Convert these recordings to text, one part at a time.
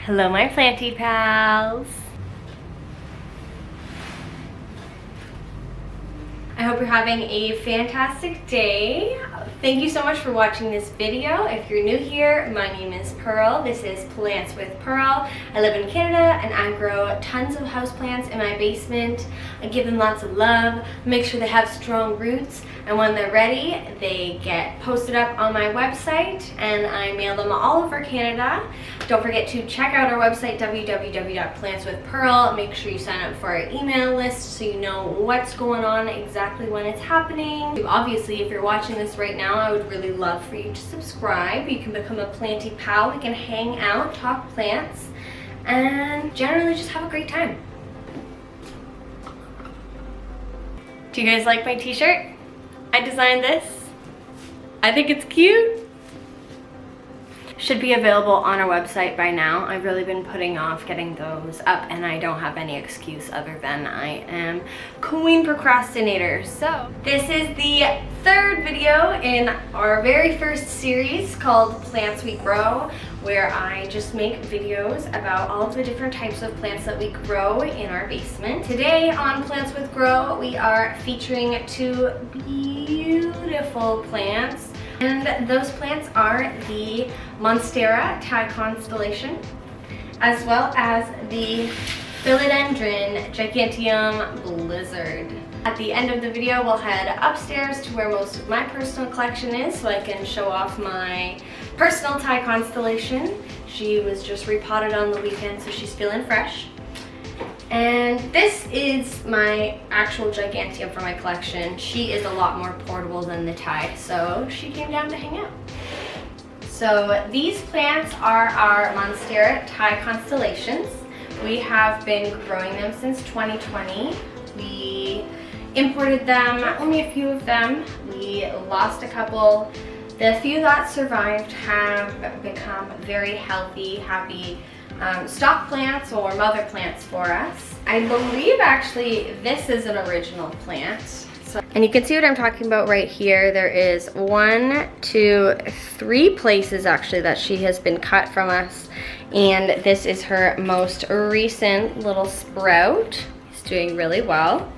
Hello my planty pals! I hope you're having a fantastic day. Thank you so much for watching this video. If you're new here, my name is Pearl. This is Plants with Pearl. I live in Canada and I grow tons of houseplants in my basement. I give them lots of love, make sure they have strong roots, and when they're ready, they get posted up on my website and I mail them all over Canada. Don't forget to check out our website, www.plantswithpearl. Make sure you sign up for our email list so you know what's going on exactly when it's happening. Obviously, if you're watching this right now, I would really love for you to subscribe. You can become a planty pal. We can hang out, talk plants, and generally just have a great time. Do you guys like my t-shirt? I designed this. I think it's cute. Should be available on our website by now. I've really been putting off getting those up and I don't have any excuse other than I am queen procrastinator. So this is the third video in our very first series called Plants We Grow, where I just make videos about all of the different types of plants that we grow in our basement. Today on Plants with Grow, we are featuring two beautiful plants. And those plants are the monstera constellation, as well as the philodendron giganteum blizzard. At the end of the video, we'll head upstairs to where most of my personal collection is so I can show off my personal Thai constellation. She was just repotted on the weekend, so she's feeling fresh. And this is my actual giganteum for my collection. She is a lot more portable than the Thai, so she came down to hang out. So these plants are our monstera Thai constellations. We have been growing them since 2020. We imported them, only a few of them. We lost a couple. The few that survived have become very healthy, happy stock plants or mother plants for us. I believe actually this is an original plant. And you can see what I'm talking about right here. There is 1, 2, 3 places actually that she has been cut from us. And this is her most recent little sprout. It's doing really well.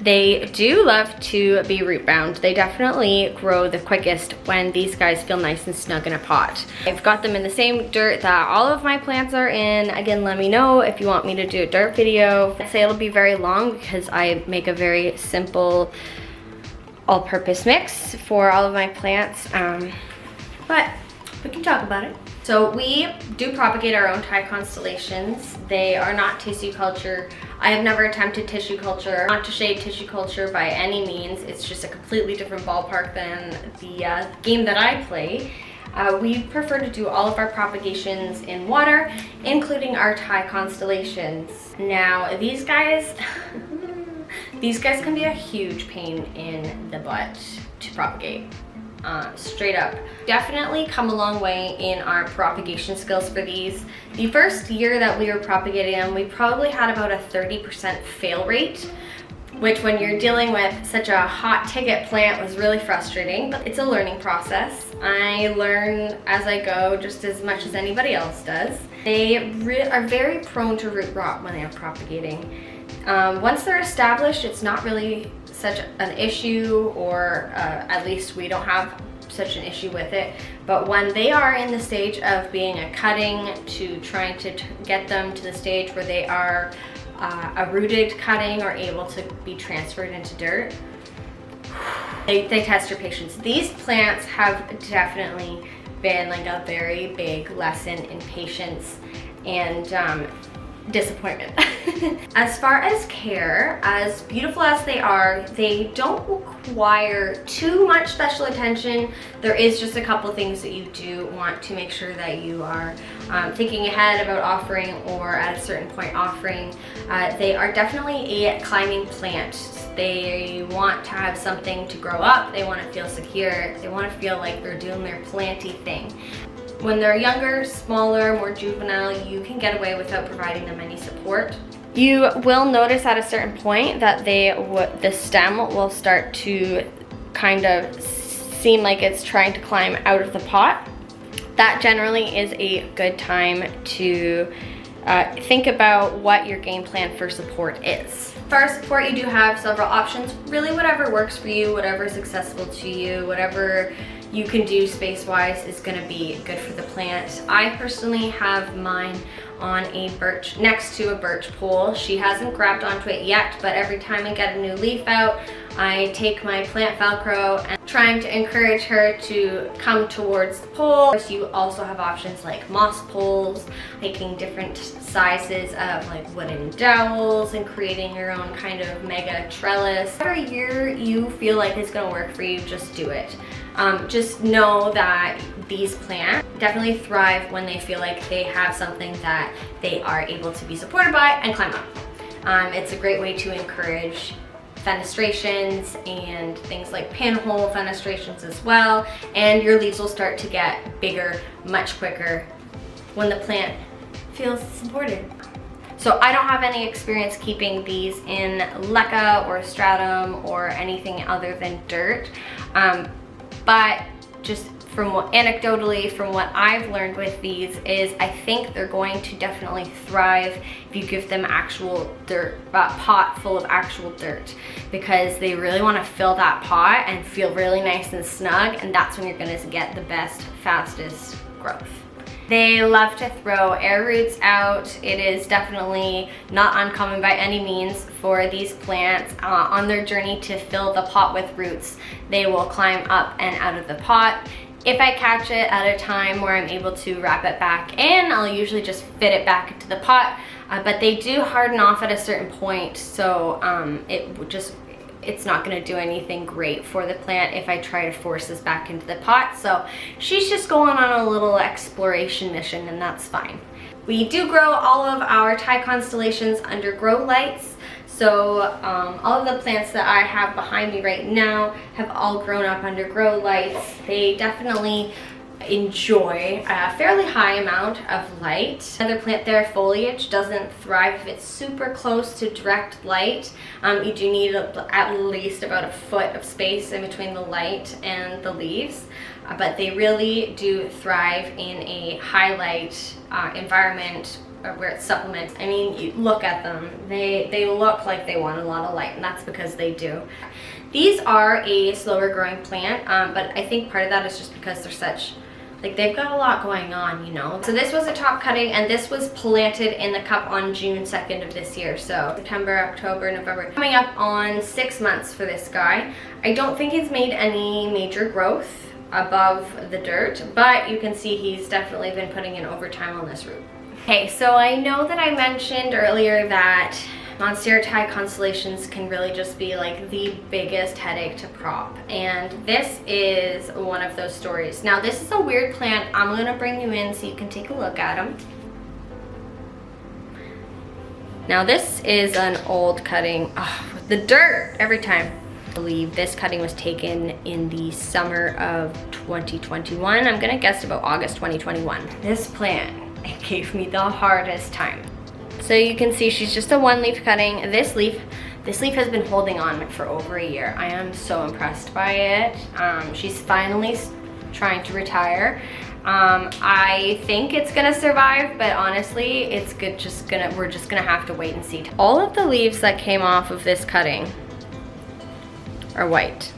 They do love to be root bound. They definitely grow the quickest when these guys feel nice and snug in a pot. I've got them in the same dirt that all of my plants are in. Again, let me know if you want me to do a dirt video. I'd say it'll be very long because I make a very simple all-purpose mix for all of my plants. But we can talk about it. So we do propagate our own Thai constellations. They are not tissue culture. I have never attempted tissue culture, not to shade tissue culture by any means. It's just a completely different ballpark than the game that I play. We prefer to do all of our propagations in water, including our Thai constellations. Now these guys, these guys can be a huge pain in the butt to propagate. Straight up. Definitely come a long way in our propagation skills for these. The first year that we were propagating them, we probably had about a 30% fail rate, which when you're dealing with such a hot ticket plant was really frustrating, but it's a learning process. I learn as I go just as much as anybody else does. They are very prone to root rot when they are propagating. Once they're established, it's not really such an issue, or at least we don't have such an issue with it. But when they are in the stage of being a cutting to trying to get them to the stage where they are a rooted cutting or able to be transferred into dirt, they test your patience. These plants have definitely been like a very big lesson in patience and disappointment. As far as care, as beautiful as they don't require too much special attention. There is just a couple things that you do want to make sure that you are thinking ahead about offering, or at a certain point offering. They are definitely a climbing plant. They want to have something to grow up. They want to feel secure. They want to feel like they're doing their planty thing. When they're younger, smaller, more juvenile, you can get away without providing them any support. You will notice at a certain point that the stem will start to kind of seem like it's trying to climb out of the pot. that generally is a good time to think about what your game plan for support is. For support, you do have several options. Really, whatever works for you, whatever is accessible to you, whatever you can do space-wise is gonna be good for the plant. I personally have mine on a birch, next to a birch pole. She hasn't grabbed onto it yet, but every time I get a new leaf out, I take my plant Velcro and trying to encourage her to come towards the pole. You also have options like moss poles, making different sizes of like wooden dowels and creating your own kind of mega trellis. Whatever you feel like is gonna work for you, just do it. Just know that these plants definitely thrive when they feel like they have something that they are able to be supported by and climb up. It's a great way to encourage fenestrations and things like pinhole fenestrations as well, and your leaves will start to get bigger much quicker when the plant feels supported. So I don't have any experience keeping these in leca or stratum or anything other than dirt, but just anecdotally from what I've learned with these is I think they're going to definitely thrive if you give them actual dirt, pot full of actual dirt, because they really want to fill that pot and feel really nice and snug, and that's when you're going to get the best, fastest growth. They love to throw air roots out. It is definitely not uncommon by any means for these plants on their journey to fill the pot with roots. They will climb up and out of the pot. If I catch it at a time where I'm able to wrap it back in, I'll usually just fit it back into the pot, but they do harden off at a certain point, so it's not going to do anything great for the plant if I try to force this back into the pot. So she's just going on a little exploration mission, and that's fine. We do grow all of our Thai constellations under grow lights. So all of the plants that I have behind me right now have all grown up under grow lights. They definitely enjoy a fairly high amount of light. Another plant there, foliage, doesn't thrive if it's super close to direct light. You do need at least about a foot of space in between the light and the leaves, but they really do thrive in a high light environment where it supplements. I mean, you look at them, they look like they want a lot of light, and that's because they do. These are a slower growing plant, but I think part of that is just because they're such, like, they've got a lot going on, you know. So this was a top cutting, and this was planted in the cup on June 2nd of this year. So September, October, November, coming up on 6 months for this guy. I don't think he's made any major growth above the dirt, but you can see he's definitely been putting in overtime on this root. Okay, so I know that I mentioned earlier that monstera Thai constellations can really just be like the biggest headache to prop, and this is one of those stories. Now this is a weird plant. I'm gonna bring you in so you can take a look at him. Now this is an old cutting. With the dirt every time. I believe this cutting was taken in the summer of 2021. I'm gonna guess about August 2021. This plant, it gave me the hardest time. So you can see she's just a one leaf cutting. This leaf has been holding on for over a year. I am so impressed by it. She's finally trying to retire. I think it's gonna survive, but honestly, it's good. We're just gonna have to wait and see. All of the leaves that came off of this cutting are white.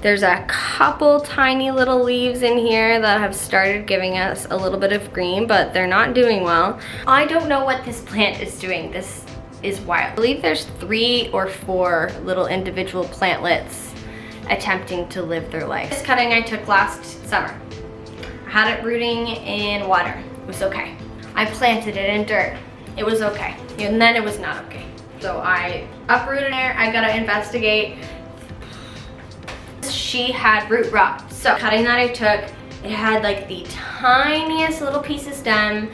There's a couple tiny little leaves in here that have started giving us a little bit of green, but they're not doing well. I don't know what this plant is doing. This is wild. I believe there's 3 or 4 little individual plantlets attempting to live their life. This cutting I took last summer. I had it rooting in water. It was okay. I planted it in dirt. It was okay. And then it was not okay. So I uprooted it. I gotta investigate. She had root rot. So cutting that I took, it had like the tiniest little piece of stem.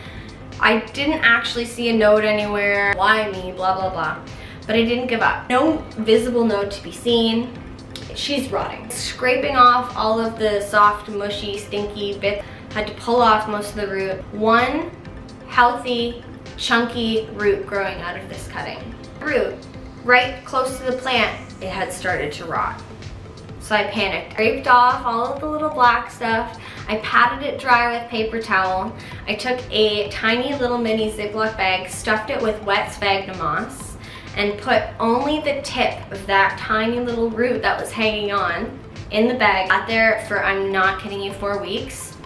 I didn't actually see a node anywhere. Why me, blah, blah, blah. But I didn't give up. No visible node to be seen. She's rotting. Scraping off all of the soft, mushy, stinky bits. Had to pull off most of the root. One healthy, chunky root growing out of this cutting. Root, right close to the plant, it had started to rot. So I panicked. I scraped off all of the little black stuff. I patted it dry with paper towel. I took a tiny little mini Ziploc bag, stuffed it with wet sphagnum moss, and put only the tip of that tiny little root that was hanging on in the bag. Got there for, I'm not kidding you, 4 weeks.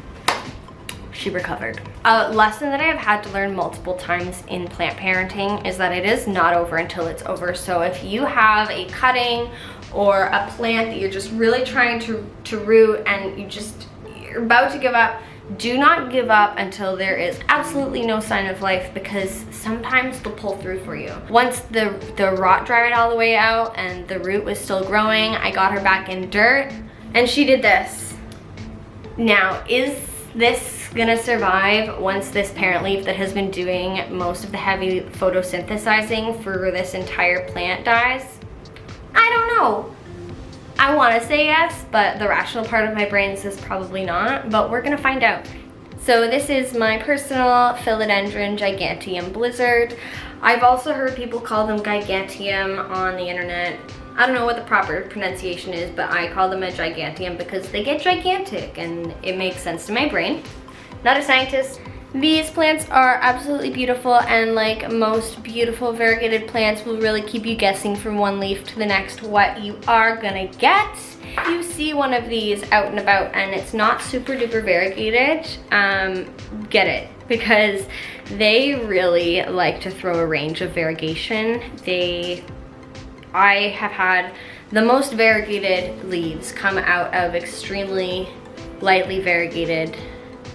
She recovered. A lesson that I have had to learn multiple times in plant parenting is that it is not over until it's over. So if you have a cutting or a plant that you're just really trying to root and you're about to give up, do not give up until there is absolutely no sign of life, because sometimes they'll pull through for you. Once the rot dried all the way out and the root was still growing, I got her back in dirt and she did this. Now, is this gonna survive once this parent leaf that has been doing most of the heavy photosynthesizing for this entire plant dies? I don't know. I want to say yes, but the rational part of my brain says probably not, but we're gonna find out. So this is my personal philodendron giganteum blizzard. I've also heard people call them giganteum on the internet. I don't know what the proper pronunciation is, but I call them a giganteum because they get gigantic and it makes sense to my brain. Not a scientist. These plants are absolutely beautiful, and like most beautiful variegated plants will really keep you guessing from one leaf to the next what you are gonna get. If you see one of these out and about and it's not super duper variegated, get it, because they really like to throw a range of variegation. I have had the most variegated leaves come out of extremely lightly variegated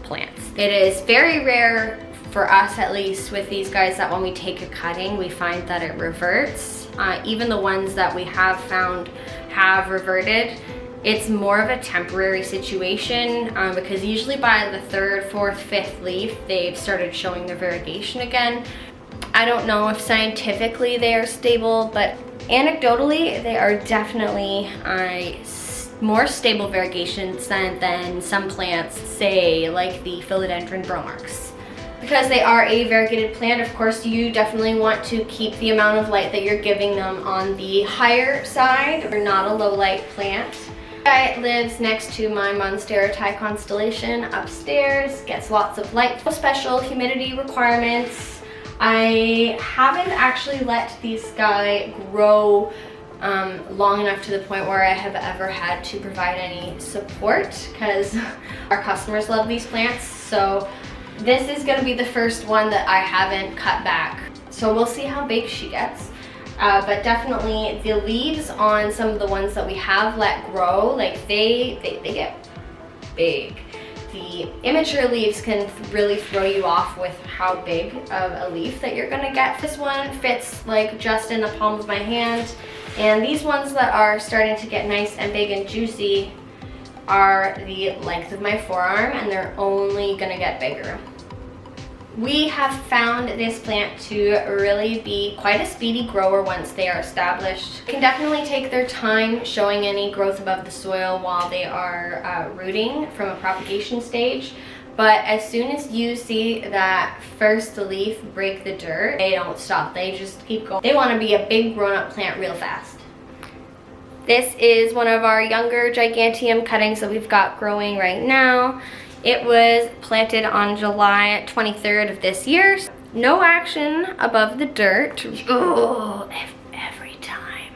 plants. It is very rare for us, at least with these guys, that when we take a cutting we find that it reverts. Even the ones that we have found have reverted, it's more of a temporary situation, because usually by the 3rd, 4th, 5th leaf they've started showing their variegation again. I don't know if scientifically they are stable, but anecdotally they are definitely more stable variegations than some plants, say like the philodendron bromarx. Because they are a variegated plant, of course you definitely want to keep the amount of light that you're giving them on the higher side. They're not a low light plant. This guy lives next to my monstera constellation upstairs, gets lots of light. No special humidity requirements. I haven't actually let these guys grow long enough to the point where I have ever had to provide any support, because our customers love these plants. So this is going to be the first one that I haven't cut back. So we'll see how big she gets. But definitely the leaves on some of the ones that we have let grow, like they get big. The immature leaves can really throw you off with how big of a leaf that you're gonna get. This one fits like just in the palm of my hand, and these ones that are starting to get nice and big and juicy are the length of my forearm, and they're only gonna get bigger. We have found this plant to really be quite a speedy grower once they are established. They can definitely take their time showing any growth above the soil while they are rooting from a propagation stage. But as soon as you see that first leaf break the dirt, they don't stop, they just keep going. They want to be a big grown-up plant real fast. This is one of our younger giganteum cuttings that we've got growing right now. It was planted on July 23rd of this year. No action above the dirt. Oh, every time.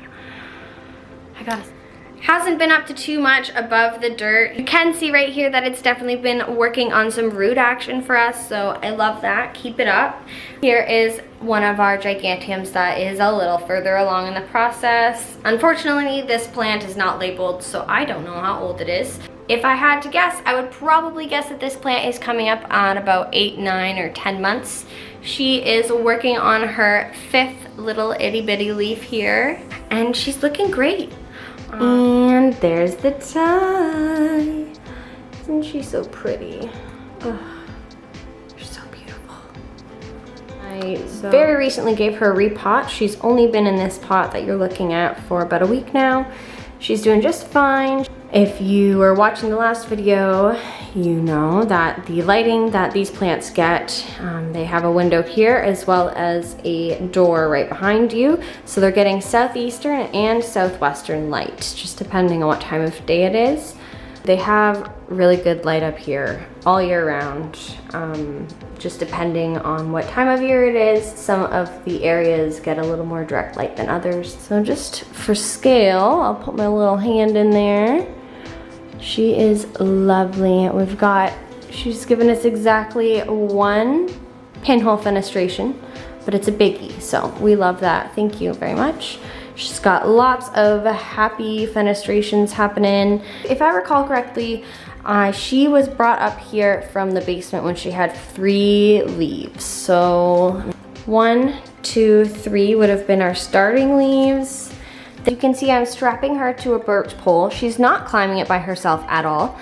Hasn't been up to too much above the dirt. You can see right here that it's definitely been working on some root action for us, so I love that. Keep it up. Here is one of our giganteums that is a little further along in the process. Unfortunately, this plant is not labeled, so I don't know how old it is. If I had to guess, I would probably guess that this plant is coming up on about 8, 9, or 10 months. She is working on her 5th little itty bitty leaf here, and she's looking great. And there's the tie. Isn't she so pretty? Oh, she's so beautiful. I very recently gave her a repot. She's only been in this pot that you're looking at for about a week now. She's doing just fine. If you were watching the last video, you know that the lighting that these plants get, they have a window here as well as a door right behind you. So they're getting southeastern and southwestern light, just depending on what time of day it is. They have really good light up here all year round, just depending on what time of year it is. Some of the areas get a little more direct light than others. So just for scale, I'll put my little hand in there. She is lovely. She's given us exactly 1 pinhole fenestration, but it's a biggie, so we love that. Thank you very much. She's got lots of happy fenestrations happening. If I recall correctly, she was brought up here from the basement when she had 3 leaves. So 1, 2, 3 would have been our starting leaves. You can see I'm strapping her to a birch pole. She's not climbing it by herself at all.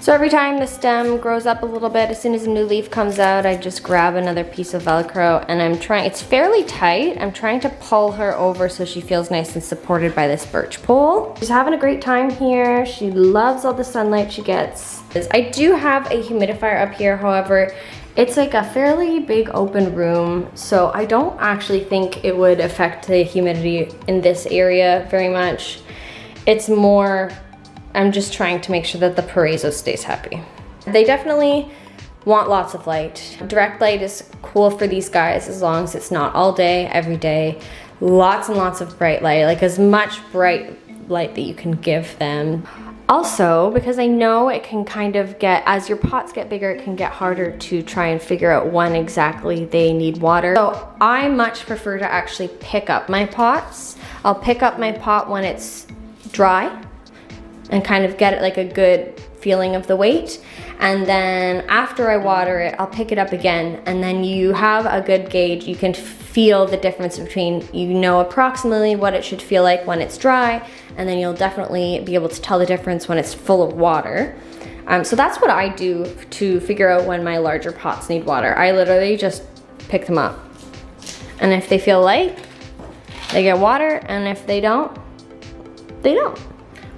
So every time the stem grows up a little bit, as soon as a new leaf comes out, I just grab another piece of Velcro and it's fairly tight. I'm trying to pull her over so she feels nice and supported by this birch pole. She's having a great time here. She loves all the sunlight she gets. I do have a humidifier up here, however, it's like a fairly big open room, so I don't actually think it would affect the humidity in this area very much. It's more, I'm just trying to make sure that the Paraiso stays happy. They definitely want lots of light. Direct light is cool for these guys as long as it's not all day, every day. Lots and lots of bright light, like as much bright light that you can give them. Also, because I know it can kind of get, as your pots get bigger, it can get harder to try and figure out when exactly they need water. So I much prefer to actually pick up my pots. I'll pick up my pot when it's dry and kind of get it like a good feeling of the weight. And then after I water it, I'll pick it up again, and then you have a good gauge. You can feel the difference between, you know approximately what it should feel like when it's dry, and then you'll definitely be able to tell the difference when it's full of water. So that's what I do to figure out when my larger pots need water. I literally just pick them up. And if they feel light, they get water, and if they don't, they don't.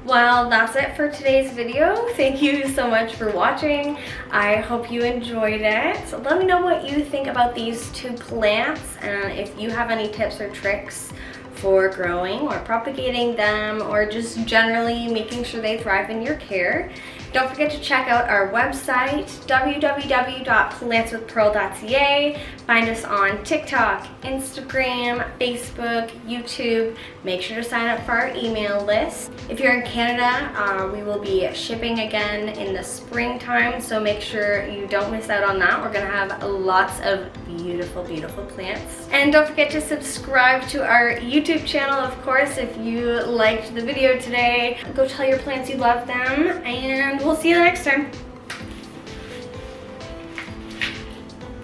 Well, that's it for today's video. Thank you so much for watching. I hope you enjoyed it. So let me know what you think about these 2 plants, and if you have any tips or tricks for growing or propagating them, or just generally making sure they thrive in your care. Don't forget to check out our website, www.plantswithpearl.ca. Find us on TikTok, Instagram, Facebook, YouTube. Make sure to sign up for our email list. If you're in Canada, we will be shipping again in the springtime, so make sure you don't miss out on that. We're gonna have lots of beautiful, beautiful plants. And don't forget to subscribe to our YouTube channel, of course, if you liked the video today. Go tell your plants you love them, and we'll see you next time.